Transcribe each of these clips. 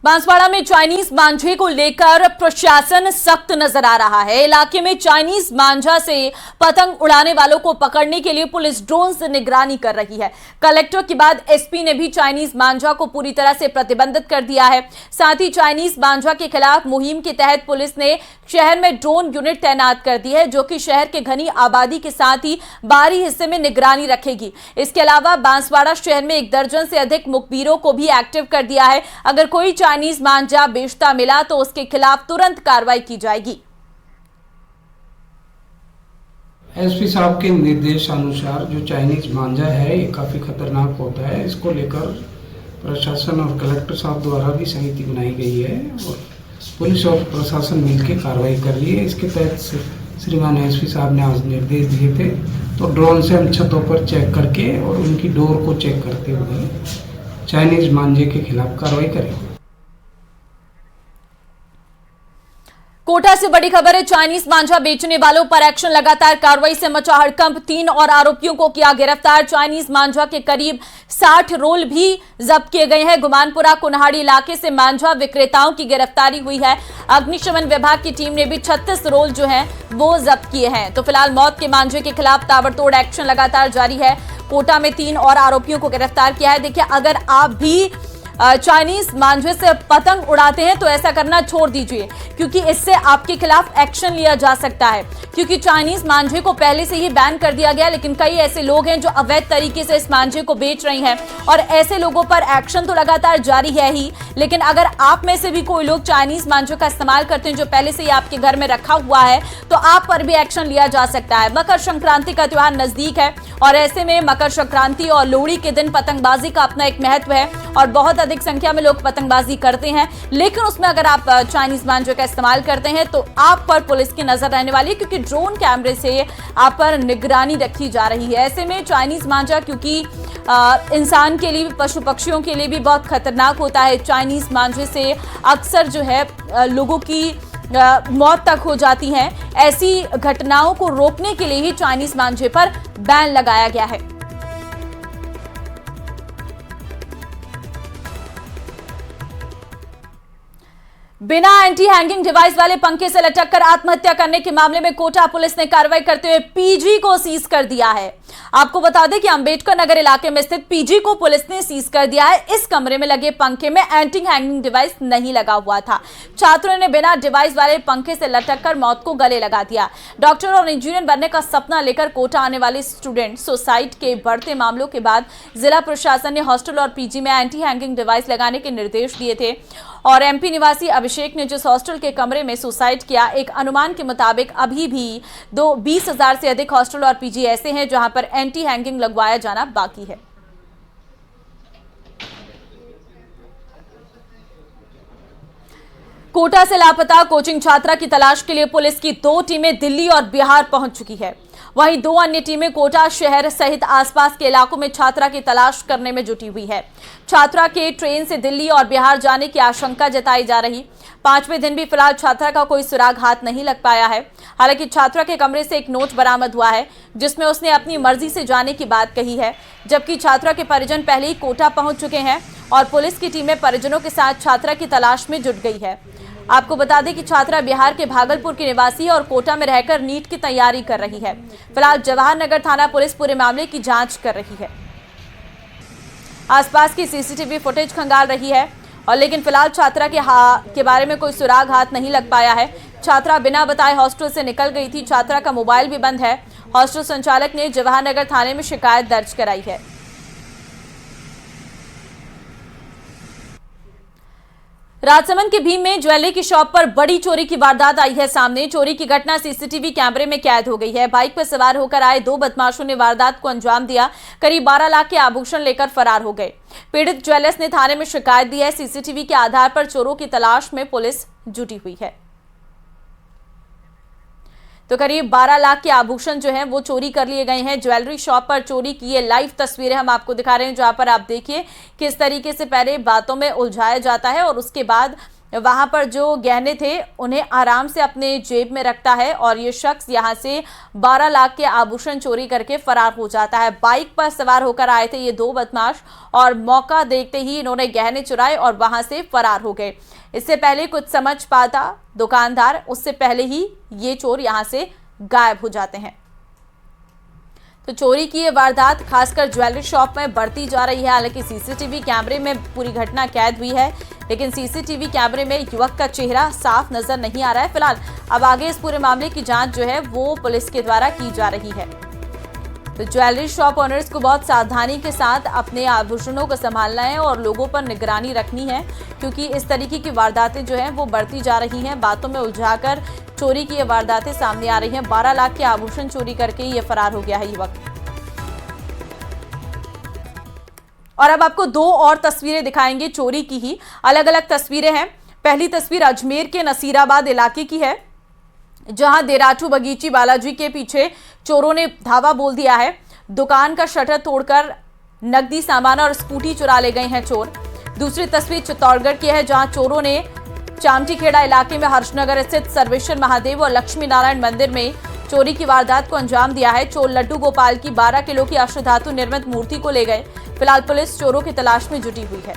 बांसवाड़ा में चाइनीज मांझे को लेकर प्रशासन सख्त नजर आ रहा है। इलाके में चाइनीज मांझा से पतंग उड़ाने वालों को पकड़ने के लिए पुलिस ड्रोन से निगरानी कर रही है। कलेक्टर के बाद एसपी ने भी चाइनीज मांझा को पूरी तरह से प्रतिबंधित कर दिया है। साथ ही चाइनीज मांझा के खिलाफ मुहिम के तहत पुलिस ने शहर में ड्रोन यूनिट तैनात कर दी है, जो कि शहर के घनी आबादी के साथ ही बाहरी हिस्से में निगरानी रखेगी। इसके अलावा बांसवाड़ा शहर में 1 दर्जन से अधिक मुखबिरों को भी एक्टिव कर दिया है। अगर कोई चाइनीज मांझा बेचता मिला तो उसके खिलाफ तुरंत कार्रवाई की जाएगी। एसपी साहब के निर्देशानुसार जो चाइनीज मांझा है ये काफ़ी खतरनाक होता है। इसको लेकर प्रशासन और कलेक्टर साहब द्वारा भी समिति बनाई गई है और पुलिस और प्रशासन मिलकर कार्रवाई कर रही है। इसके तहत श्रीमान एसपी साहब ने आज निर्देश दिए थे, तो ड्रोन से हम छतों पर चेक करके और उनकी डोर को चेक करते हुए चाइनीज मांझे के खिलाफ कार्रवाई करेंगे। कोटा से बड़ी खबर है, चाइनीज मांझा बेचने वालों पर एक्शन। लगातार कार्रवाई से मचा हड़कंप। 3 और आरोपियों को किया गिरफ्तार। चाइनीज मांझा के करीब 60 रोल भी जब्त किए गए हैं। गुमानपुरा कुन्हाड़ी इलाके से मांझा विक्रेताओं की गिरफ्तारी हुई है। अग्निशमन विभाग की टीम ने भी 36 रोल जो हैं वो जब्त किए हैं। तो फिलहाल मौत के मांझे के खिलाफ ताबड़तोड़ एक्शन लगातार जारी है। कोटा में 3 और आरोपियों को गिरफ्तार किया है। देखिए, अगर आप भी चाइनीज मांझे से पतंग उड़ाते हैं तो ऐसा करना छोड़ दीजिए, क्योंकि इससे आपके खिलाफ एक्शन लिया जा सकता है। क्योंकि चाइनीज मांझे को पहले से ही बैन कर दिया गया, लेकिन कई ऐसे लोग हैं जो अवैध तरीके से इस मांझे को बेच रहे हैं और ऐसे लोगों पर एक्शन तो लगातार जारी है ही। लेकिन अगर आप में से भी कोई लोग चाइनीज मांझे का इस्तेमाल करते हैं जो पहले से ही आपके घर में रखा हुआ है, तो आप पर भी एक्शन लिया जा सकता है। मकर संक्रांति का त्योहार नजदीक है और ऐसे में मकर संक्रांति और लोहड़ी के दिन पतंगबाजी का अपना एक महत्व है और बहुत अधिक संख्या में लोग पतंगबाजी करते हैं। लेकिन उसमें अगर आप चाइनीज मांझे का इस्तेमाल करते हैं तो आप पर पुलिस की नजर रहने वाली है, क्योंकि ड्रोन कैमरे से आप पर निगरानी रखी जा रही है। ऐसे में चाइनीज मांझा क्योंकि इंसान के लिए, पशु पक्षियों के लिए भी बहुत खतरनाक होता है। चाइनीज मांझे से अक्सर जो है लोगों की मौत तक हो जाती है। ऐसी घटनाओं को रोकने के लिए ही चाइनीज मांझे पर बैन लगाया गया है। बिना एंटी हैंगिंग डिवाइस वाले पंखे से लटक कर आत्महत्या करने के मामले में कोटा पुलिस ने कार्रवाई करते हुए पीजी को सीज कर दिया है। आपको बता दें कि अंबेडकर नगर इलाके में स्थित पीजी को पुलिस ने सीज कर दिया है। इस कमरे में लगे पंखे में एंटी हैंगिंग डिवाइस नहीं लगा हुआ था। छात्रों ने बिना डिवाइस वाले पंखे से लटक कर मौत को गले लगा दिया। डॉक्टर और इंजीनियर बनने का सपना लेकर कोटा आने वाले स्टूडेंट सुसाइड के बढ़ते मामलों के बाद जिला प्रशासन ने हॉस्टल और पीजी में एंटी हैंगिंग डिवाइस लगाने के निर्देश दिए थे और एमपी निवासी अभिषेक ने जिस हॉस्टल के कमरे में सुसाइड किया, एक अनुमान के मुताबिक अभी भी 20,000 से अधिक हॉस्टल और पीजी ऐसे हैं जहां पर एंटी हैंगिंग लगवाया जाना बाकी है। कोटा से लापता कोचिंग छात्रा की तलाश के लिए पुलिस की 2 टीमें दिल्ली और बिहार पहुंच चुकी है। वहीं 2 अन्य टीमें कोटा शहर सहित आसपास के इलाकों में छात्रा की तलाश करने में जुटी हुई है। छात्रा के ट्रेन से दिल्ली और बिहार जाने की आशंका जताई जा रही। 5वें दिन भी फिलहाल छात्रा का कोई सुराग हाथ नहीं लग पाया है। हालांकि छात्रा के कमरे से एक नोट बरामद हुआ है जिसमें उसने अपनी मर्जी से जाने की बात कही है, जबकि छात्रा के परिजन पहले ही कोटा पहुंच चुके हैं और पुलिस की टीमें परिजनों के साथ छात्रा की तलाश में जुट गई है। आपको बता दें कि छात्रा बिहार के भागलपुर की निवासी है और कोटा में रहकर नीट की तैयारी कर रही है। फिलहाल जवाहर नगर थाना पुलिस पूरे मामले की जांच कर रही है। आसपास की सीसीटीवी फुटेज खंगाल रही है और लेकिन फिलहाल छात्रा के बारे में कोई सुराग हाथ नहीं लग पाया है। छात्रा बिना बताए हॉस्टल से निकल गई थी। छात्रा का मोबाइल भी बंद है। हॉस्टल संचालक ने जवाहर नगर थाने में शिकायत दर्ज कराई है। राजसमंद के भीम में ज्वेलरी की शॉप पर बड़ी चोरी की वारदात आई है सामने। चोरी की घटना सीसीटीवी कैमरे में कैद हो गई है। बाइक पर सवार होकर आए 2 बदमाशों ने वारदात को अंजाम दिया। करीब 12 लाख के आभूषण लेकर फरार हो गए। पीड़ित ज्वेलर्स ने थाने में शिकायत दी है। सीसीटीवी के आधार पर चोरों की तलाश में पुलिस जुटी हुई है। तो करीब 12 लाख के आभूषण जो हैं वो चोरी कर लिए गए हैं। ज्वेलरी शॉप पर चोरी की ये लाइव तस्वीरें हम आपको दिखा रहे हैं, जहां पर आप देखिए किस तरीके से पहले बातों में उलझाया जाता है और उसके बाद वहां पर जो गहने थे उन्हें आराम से अपने जेब में रखता है और ये शख्स यहां से 12 लाख के आभूषण चोरी करके फरार हो जाता है। बाइक पर सवार होकर आए थे ये दो बदमाश और मौका देखते ही इन्होंने गहने चुराए और वहां से फरार हो गए। इससे पहले कुछ समझ पाता दुकानदार, उससे पहले ही ये चोर यहां से गायब हो जाते हैं। तो चोरी की ये वारदात खासकर ज्वेलरी शॉप में बढ़ती जा रही है। हालांकि सीसीटीवी कैमरे में पूरी घटना कैद हुई है, लेकिन सीसीटीवी कैमरे में युवक का चेहरा साफ नजर नहीं आ रहा है। फिलहाल अब आगे इस पूरे मामले की जांच जो है वो पुलिस के द्वारा की जा रही है। तो ज्वेलरी शॉप ओनर्स को बहुत सावधानी के साथ अपने आभूषणों को संभालना है और लोगों पर निगरानी रखनी है, क्योंकि इस तरीके की वारदातें जो हैं वो बढ़ती जा रही हैं। बातों में उलझाकर चोरी की ये वारदातें सामने आ रही हैं। 12 लाख के आभूषण चोरी करके ये फरार हो गया है युवक। और अब आपको दो और तस्वीरें दिखाएंगे चोरी की ही, अलग अलग तस्वीरें हैं। पहली तस्वीर अजमेर के नसीराबाद इलाके की है, जहां देराटू बगीची बालाजी के पीछे चोरों ने धावा बोल दिया है। दुकान का शटर तोड़कर नकदी सामान और स्कूटी चुरा ले गए हैं चोर। दूसरी तस्वीर चित्तौड़गढ़ की है, जहां चोरों ने चामटीखेड़ा इलाके में हर्षनगर स्थित सर्वेश्वर महादेव और लक्ष्मी नारायण मंदिर में चोरी की वारदात को अंजाम दिया है। चोर लड्डू गोपाल की 12 किलो की अष्टधातु निर्मित मूर्ति को ले गए। फिलहाल पुलिस चोरों की तलाश में जुटी हुई है।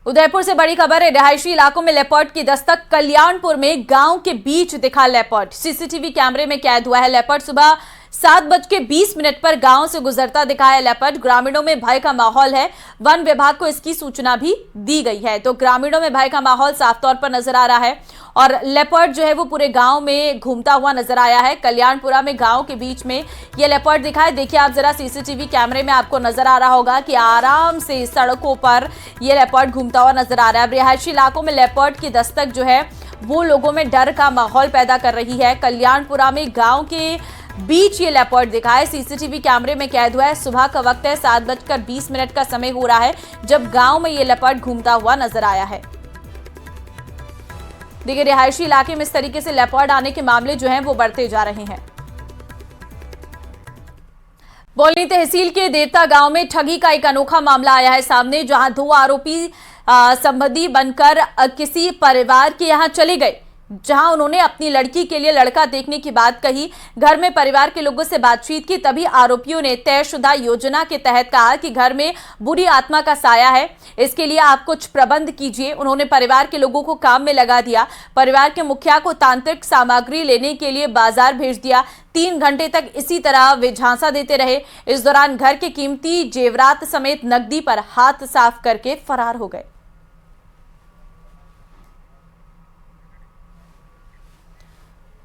उदयपुर से बड़ी खबर है, रिहायशी इलाकों में लेपर्ड की दस्तक। कल्याणपुर में गांव के बीच दिखा लेपर्ड, सीसीटीवी कैमरे में कैद हुआ है। लेपर्ड सुबह 7:20 पर गांव से गुजरता दिखा है लेपर्ड। ग्रामीणों में भय का माहौल है। वन विभाग को इसकी सूचना भी दी गई है, तो ग्रामीणों में भय का माहौल साफ तौर पर नजर आ रहा है और लेपर्ड जो है वो पूरे गांव में घूमता हुआ नजर आया है। कल्याणपुरा में गांव के बीच में ये लेपर्ड दिखा है। देखिए आप जरा सीसीटीवी कैमरे में आपको नजर आ रहा होगा कि आराम से सड़कों पर ये लेपर्ड घूमता हुआ नजर आ रहा है। रिहायशी इलाकों में लेपर्ड की दस्तक जो है वो लोगों में डर का माहौल पैदा कर रही है। कल्याणपुरा में गांव के बीच ये लेपर्ड दिखा है, सीसीटीवी कैमरे में कैद हुआ है। सुबह का वक्त है, 7:20 का समय हो रहा है जब गांव में ये लेपर्ड घूमता हुआ नजर आया है। देखिए रिहायशी इलाके में इस तरीके से लेपर्ड आने के मामले जो हैं वो बढ़ते जा रहे हैं। बोलनी तहसील के देवता गांव में ठगी का एक अनोखा मामला आया है सामने, जहां दो आरोपी संबंधी बनकर किसी परिवार के यहां चले गए, जहां उन्होंने अपनी लड़की के लिए लड़का देखने की बात कही। घर में परिवार के लोगों से बातचीत की, तभी आरोपियों ने तयशुदा योजना के तहत कहा कि घर में बुरी आत्मा का साया है, इसके लिए आप कुछ प्रबंध कीजिए। उन्होंने परिवार के लोगों को काम में लगा दिया। परिवार के मुखिया को तांत्रिक सामग्री लेने के लिए बाजार भेज दिया। 3 घंटे तक इसी तरह वे झांसा देते रहे। इस दौरान घर के कीमती जेवरात समेत नकदी पर हाथ साफ करके फरार हो गए।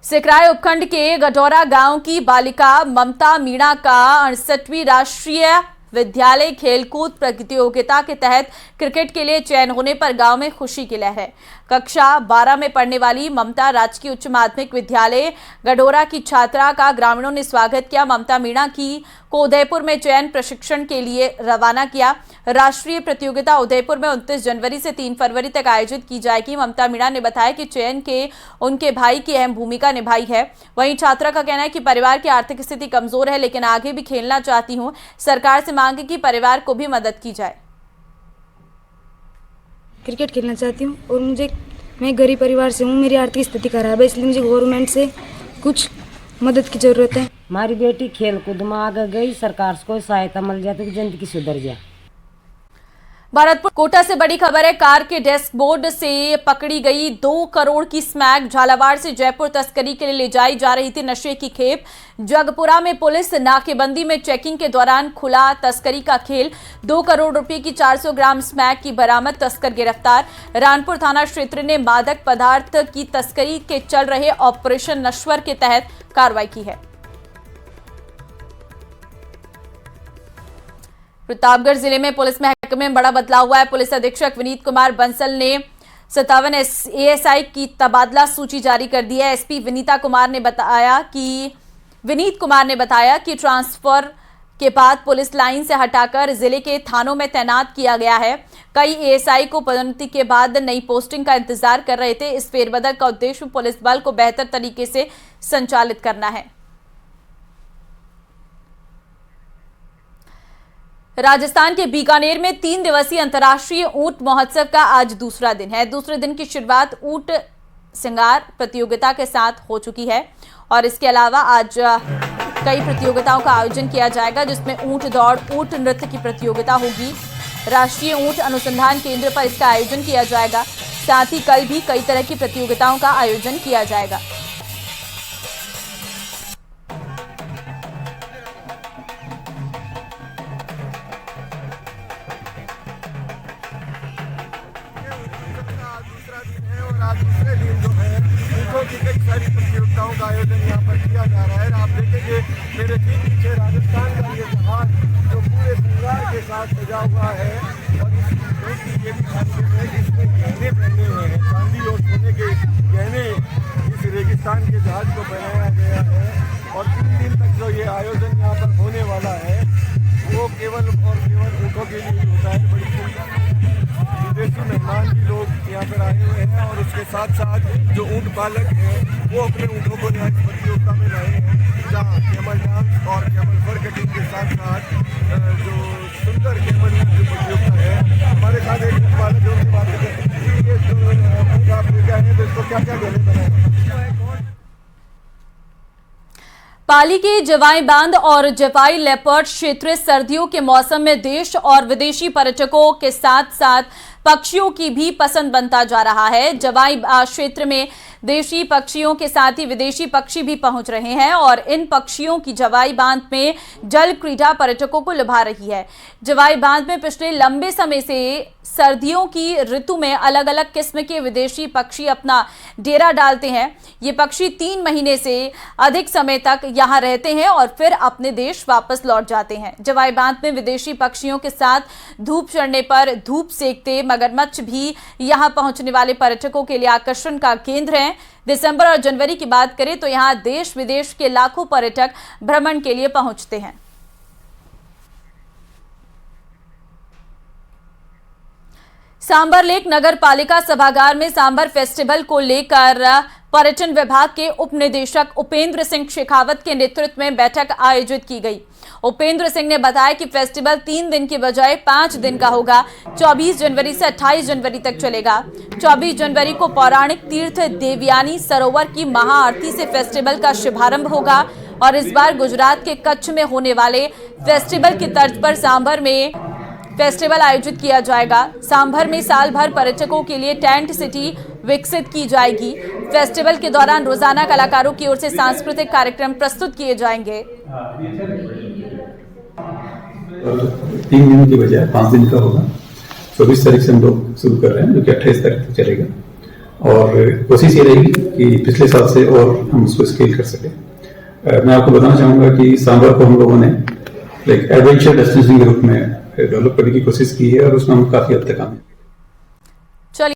सिकराय उपखंड के गडोरा गांव की बालिका ममता मीणा का 68वीं राष्ट्रीय विद्यालय खेलकूद प्रतियोगिता के तहत क्रिकेट के लिए चयन होने पर गांव में खुशी की लहर है। कक्षा 12 में पढ़ने वाली ममता राजकीय उच्च माध्यमिक विद्यालय गडोरा की छात्रा का ग्रामीणों ने स्वागत किया। ममता मीणा को उदयपुर में चयन प्रशिक्षण के लिए रवाना किया। राष्ट्रीय प्रतियोगिता उदयपुर में 29 जनवरी से 3 फरवरी तक आयोजित की जाएगी। ममता मीणा ने बताया कि चयन के उनके भाई की अहम भूमिका निभाई है। वहीं छात्रा का कहना है कि परिवार की आर्थिक स्थिति कमजोर है, लेकिन आगे भी खेलना चाहती हूँ। सरकार से मांग है कि परिवार को भी मदद की जाए। क्रिकेट खेलना चाहती हूँ और मैं गरीब परिवार से हूँ, मेरी आर्थिक स्थिति खराब है, इसलिए मुझे गवर्नमेंट से कुछ मदद की जरूरत है। हमारी बेटी खेल कूद में आगे गई, सरकार से कोई सहायता मिल जाए तो जिंदगी सुधर जाए। भरतपुर कोटा से बड़ी खबर है, कार के डैशबोर्ड से पकड़ी गई 2 करोड़ की स्मैक। झालावाड़ से जयपुर तस्करी के लिए ले जाई जा रही थी नशे की खेप। जगपुरा में पुलिस नाकेबंदी में चेकिंग के दौरान खुला तस्करी का खेल। 2 करोड़ रुपए की 400 ग्राम स्मैक की बरामद, तस्कर गिरफ्तार। रानपुर थाना क्षेत्र ने मादक पदार्थ की तस्करी के चल रहे ऑपरेशन नश्वर के तहत कार्रवाई की है। प्रतापगढ़ जिले में पुलिस महकमे में बड़ा बदलाव हुआ है। पुलिस अधीक्षक विनीत कुमार बंसल ने 57 एएसआई की तबादला सूची जारी कर दी है। एसपी विनीत कुमार ने बताया कि ट्रांसफर के बाद पुलिस लाइन से हटाकर जिले के थानों में तैनात किया गया है। कई एएसआई को पदोन्नति के बाद नई पोस्टिंग का इंतजार कर रहे थे। इस फेरबदल का उद्देश्य पुलिस बल को बेहतर तरीके से संचालित करना है। राजस्थान के बीकानेर में 3 दिवसीय अंतर्राष्ट्रीय ऊंट महोत्सव का आज दूसरा दिन है। दूसरे दिन की शुरुआत ऊंट श्रृंगार प्रतियोगिता के साथ हो चुकी है और इसके अलावा आज कई प्रतियोगिताओं का आयोजन किया जाएगा, जिसमें ऊंट दौड़, ऊंट नृत्य की प्रतियोगिता होगी। राष्ट्रीय ऊंट अनुसंधान केंद्र पर इसका आयोजन किया जाएगा। साथ ही कल भी कई तरह की प्रतियोगिताओं का आयोजन किया जाएगा। आज दूसरे दिन जो है ऊँटों की कई सारी प्रतियोगिताओं का आयोजन यहाँ पर किया जा रहा है। आप देखेंगे मेरे ठीक पीछे राजस्थान का ये जहाज जो पूरे श्रृंगार के साथ सजा हुआ है और ये भी खासियत है कि इसमें गहने पहने हुए हैं, चांदी और सोने के गहने इस रेगिस्तान के जहाज को पहनाया गया है। और 3 दिन तक जो ये आयोजन यहाँ पर होने वाला है वो केवल और केवल ऊँटों के लिए ही होता है। बड़ी विदेशी मेहमान भी लोग यहाँ पर आए हुए हैं और उसके साथ साथ जो ऊँट पालक हैं वो अपने ऊँटों को यहाँ प्रतियोगिता में लाए हैं, जहाँ कैमल डांस और कैमल फर कटिंग के साथ साथ जो सुंदर कैमल की प्रतियोगिता है। हमारे साथ एक ऊँट पालक जो उनकी बातें करते हैं, ये जो आप लेके आए हैं तो इसको क्या क्या गहने बनाए? पाली के जवाई बांध और जवाई लेपर्ड क्षेत्र सर्दियों के मौसम में देश और विदेशी पर्यटकों के साथ साथ पक्षियों की भी पसंद बनता जा रहा है। जवाई क्षेत्र में देशी पक्षियों के साथ ही विदेशी पक्षी भी पहुंच रहे हैं और इन पक्षियों की जवाई बांध में जल क्रीड़ा पर्यटकों को लुभा रही है। जवाई बांध में पिछले लंबे समय से सर्दियों की ऋतु में अलग अलग किस्म के विदेशी पक्षी अपना डेरा डालते हैं। ये पक्षी 3 महीने से अधिक समय तक यहाँ रहते हैं और फिर अपने देश वापस लौट जाते हैं। जवाई बांध में विदेशी पक्षियों के साथ धूप चढ़ने पर धूप सेकते मगरमच्छ भी यहाँ पहुंचने वाले पर्यटकों के लिए आकर्षण का केंद्र है। दिसंबर और जनवरी की बात करें तो यहाँ देश विदेश के लाखों पर्यटक भ्रमण के लिए पहुंचते हैं। सांबर लेक नगर पालिका सभागार में सांबर फेस्टिवल को लेकर पर्यटन विभाग के उप निदेशक उपेंद्र सिंह शेखावत के नेतृत्व में बैठक आयोजित की गई। उपेंद्र सिंह ने बताया कि फेस्टिवल 3 दिन की बजाय 5 दिन का होगा। 24 जनवरी से 28 जनवरी तक चलेगा। 24 जनवरी को पौराणिक तीर्थ देवयानी सरोवर की महाआरती से फेस्टिवल का शुभारंभ होगा और इस बार गुजरात के कच्छ में होने वाले फेस्टिवल की तर्ज पर सांभर में फेस्टिवल आयोजित किया जाएगा। सांभर में साल भर पर्यटकों के लिए टेंट सिटी विकसित की जाएगी। फेस्टिवल के दौरान रोजाना कलाकारों की ओर से सांस्कृतिक कार्यक्रम प्रस्तुत किए जाएंगे। 3 दिन की बजाय 5 दिन का होगा। 24 तारीख से हम लोग शुरू कर रहे हैं, जो कि 28 तारीख तक चलेगा और कोशिश ये रहेगी कि पिछले साल से और हम उसको स्केल कर सकें। मैं आपको बताना चाहूँगा कि सांभर को हम लोगों ने एक एडवेंचर डेस्टिनेशन के रूप में डेवलप करने की कोशिश की है और उसमें हम काफ़ी हद तक आए।